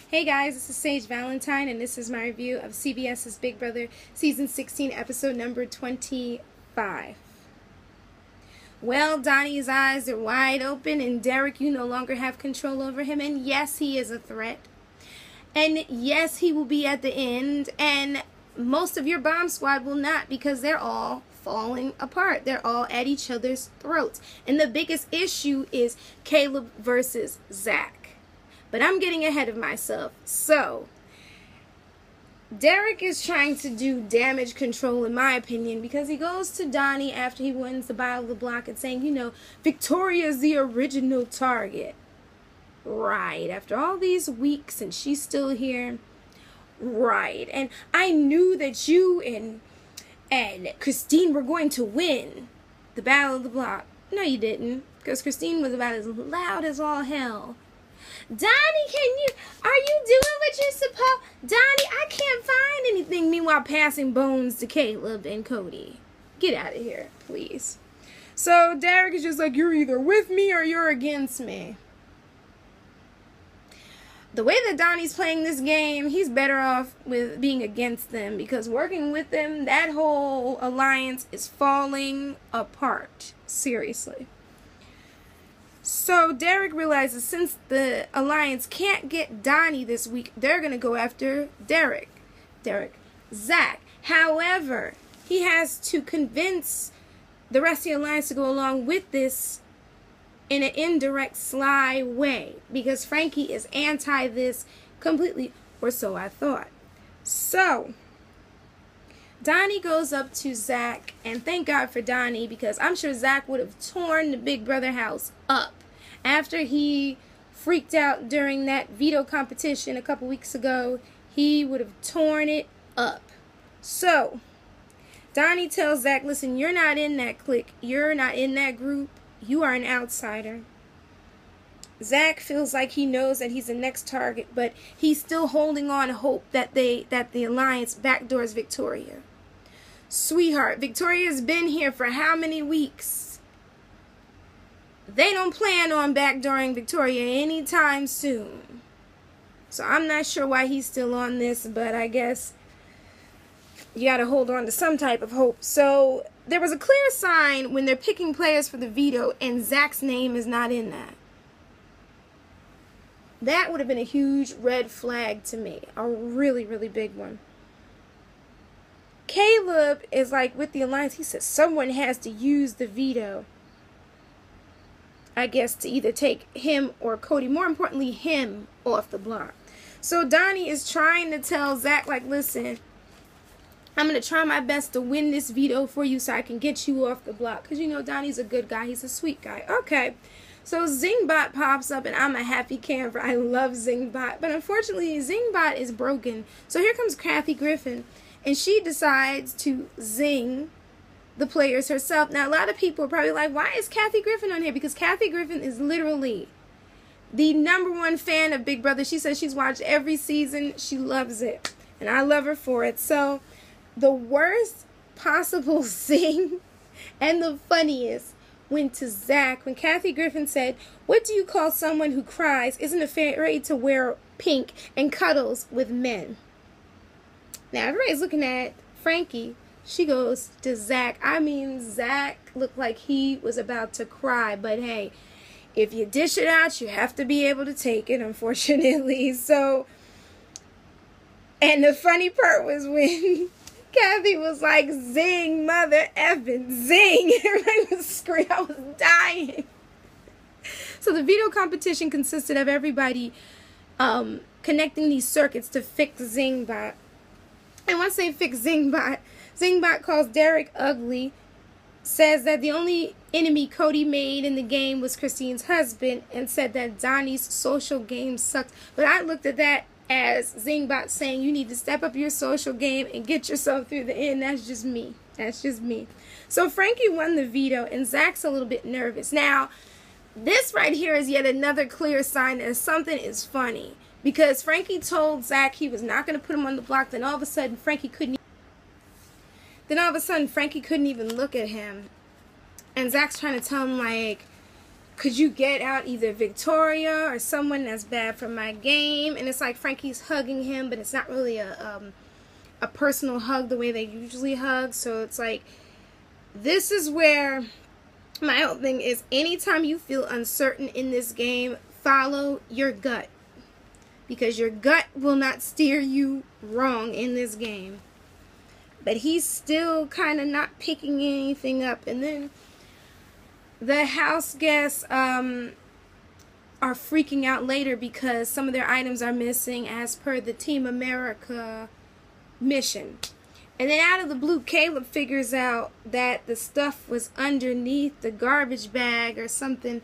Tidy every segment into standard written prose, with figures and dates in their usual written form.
Hey guys, this is Sage Valentine, and this is my review of CBS's Big Brother Season 16, episode number 25. Well, Donny's eyes are wide open, and Derek, you no longer have control over him, and yes, he is a threat. And yes, he will be at the end, and most of your bomb squad will not, because they're all falling apart. They're all at each other's throats. And the biggest issue is Caleb versus Zach. But I'm getting ahead of myself. So, Derek is trying to do damage control, in my opinion, because he goes to Donny after he wins the Battle of the Block and saying, you know, Victoria is the original target. Right. After all these weeks and she's still here. Right. And I knew that you and Christine were going to win the Battle of the Block. No, you didn't. Because Christine was about as loud as all hell. Donny, are you doing what you're supposed? Donny, I can't find anything. Meanwhile, passing bones to Caleb and Cody. Get out of here, please. So Derek is just like, you're either with me or you're against me. The way that Donny's playing this game, he's better off with being against them, because working with them, that whole alliance is falling apart. Seriously. So Derek realizes since the alliance can't get Donny this week, they're going to go after Zach. However, he has to convince the rest of the alliance to go along with this in an indirect, sly way, because Frankie is anti this completely, or so I thought. So Donny goes up to Zach, and thank God for Donny, because I'm sure Zach would have torn the Big Brother house up after he freaked out during that veto competition a couple weeks ago. He would have torn it up. So Donny tells Zach, listen, you're not in that clique. You're not in that group. You are an outsider. Zach feels like he knows that he's the next target, but he's still holding on hope that the alliance backdoors Victoria. Sweetheart, Victoria's been here for how many weeks? They don't plan on backdooring Victoria anytime soon. So I'm not sure why he's still on this, but I guess you gotta hold on to some type of hope. So there was a clear sign when they're picking players for the veto and Zach's name is not in that. That would have been a huge red flag to me. A really, really big one. Caleb is like with the alliance. He says someone has to use the veto, I guess, to either take him or Cody. More importantly, him off the block. So Donny is trying to tell Zach, like, listen, I'm going to try my best to win this veto for you so I can get you off the block. Because, you know, Donny's a good guy. He's a sweet guy. Okay. So Zingbot pops up, and I'm a happy camper. I love Zingbot. But unfortunately, Zingbot is broken. So here comes Kathy Griffin, and she decides to zing the players herself. Now, a lot of people are probably like, why is Kathy Griffin on here? Because Kathy Griffin is literally the #1 fan of Big Brother. She says she's watched every season. She loves it. And I love her for it. So the worst possible zing and the funniest went to Zach when Kathy Griffin said, what do you call someone who cries, isn't afraid to wear pink, and cuddles with men? Now, everybody's looking at Frankie. She goes to Zach. I mean, Zach looked like he was about to cry. But hey, if you dish it out, you have to be able to take it, unfortunately. So, and the funny part was when Kathy was like, zing, mother effing, zing. Everybody was screaming. I was dying. So the veto competition consisted of everybody connecting these circuits to fix Zingbot. And once they fix Zingbot, Zingbot calls Derek ugly, says that the only enemy Cody made in the game was Christine's husband, and said that Donny's social game sucked. But I looked at that as Zingbot saying you need to step up your social game and get yourself through the end. That's just me. That's just me. So Frankie won the veto, and Zach's a little bit nervous. Now, this right here is yet another clear sign that something is funny. Because Frankie told Zach he was not going to put him on the block. Then all of a sudden, Frankie couldn't even look at him. And Zach's trying to tell him, like, could you get out either Victoria or someone that's bad for my game? And it's like Frankie's hugging him, but it's not really a personal hug the way they usually hug. So it's like, this is where my whole thing is, anytime you feel uncertain in this game, follow your gut. Because your gut will not steer you wrong in this game. But he's still kind of not picking anything up. And then the house guests are freaking out later because some of their items are missing as per the Team America mission. And then out of the blue, Caleb figures out that the stuff was underneath the garbage bag or something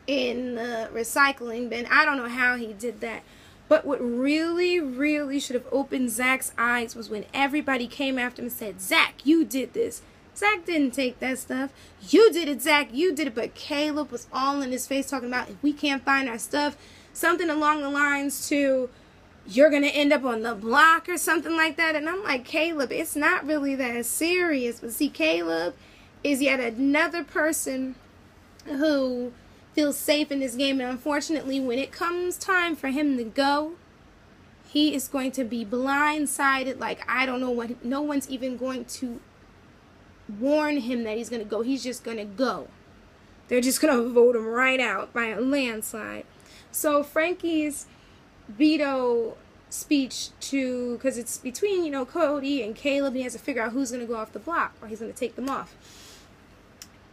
in the recycling bin. I don't know how he did that. But what really, really should have opened Zach's eyes was when everybody came after him and said, Zach, you did this. Zach didn't take that stuff. You did it, Zach. You did it. But Caleb was all in his face talking about, if we can't find our stuff, something along the lines to, you're going to end up on the block or something like that. And I'm like, Caleb, it's not really that serious. But see, Caleb is yet another person who feels safe in this game. And unfortunately, when it comes time for him to go, he is going to be blindsided. Like, I don't know what, no one's even going to warn him that he's going to go. He's just going to go. They're just going to vote him right out by a landslide. So Frankie's veto speech to, because it's between, you know, Cody and Caleb, he has to figure out who's going to go off the block, or he's going to take them off.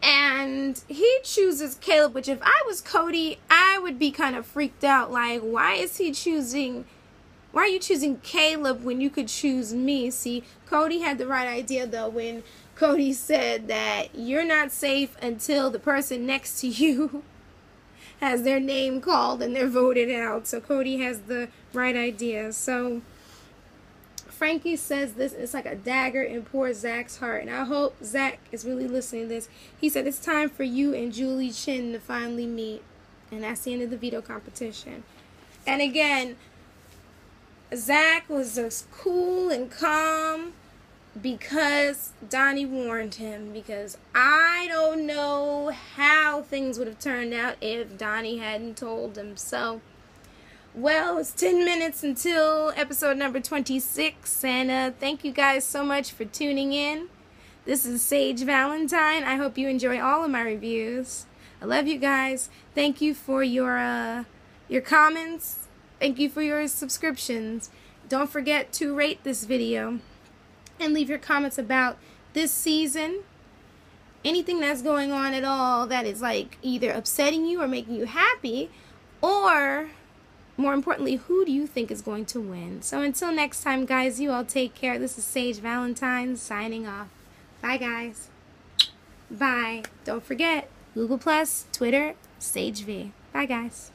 And he chooses Caleb, which if I was Cody, I would be kind of freaked out. Like, why are you choosing Caleb when you could choose me? See, Cody had the right idea, though, when Cody said that you're not safe until the person next to you has their name called and they're voted out. So Cody has the right idea. So Frankie says this, it's like a dagger in poor Zach's heart. And I hope Zach is really listening to this. He said, it's time for you and Julie Chin to finally meet. And that's the end of the veto competition. And again, Zach was just cool and calm because Donny warned him. Because I don't know how things would have turned out if Donny hadn't told him. So, well, it's 10 minutes until episode number 26. And thank you guys so much for tuning in. This is Sage Valentine. I hope you enjoy all of my reviews. I love you guys. Thank you for your comments. Thank you for your subscriptions. Don't forget to rate this video and leave your comments about this season. Anything that's going on at all that is like either upsetting you or making you happy, or more importantly, who do you think is going to win? So until next time, guys, you all take care. This is Sage Valentine signing off. Bye, guys. Bye. Don't forget, Google+, Twitter, Sage V. Bye, guys.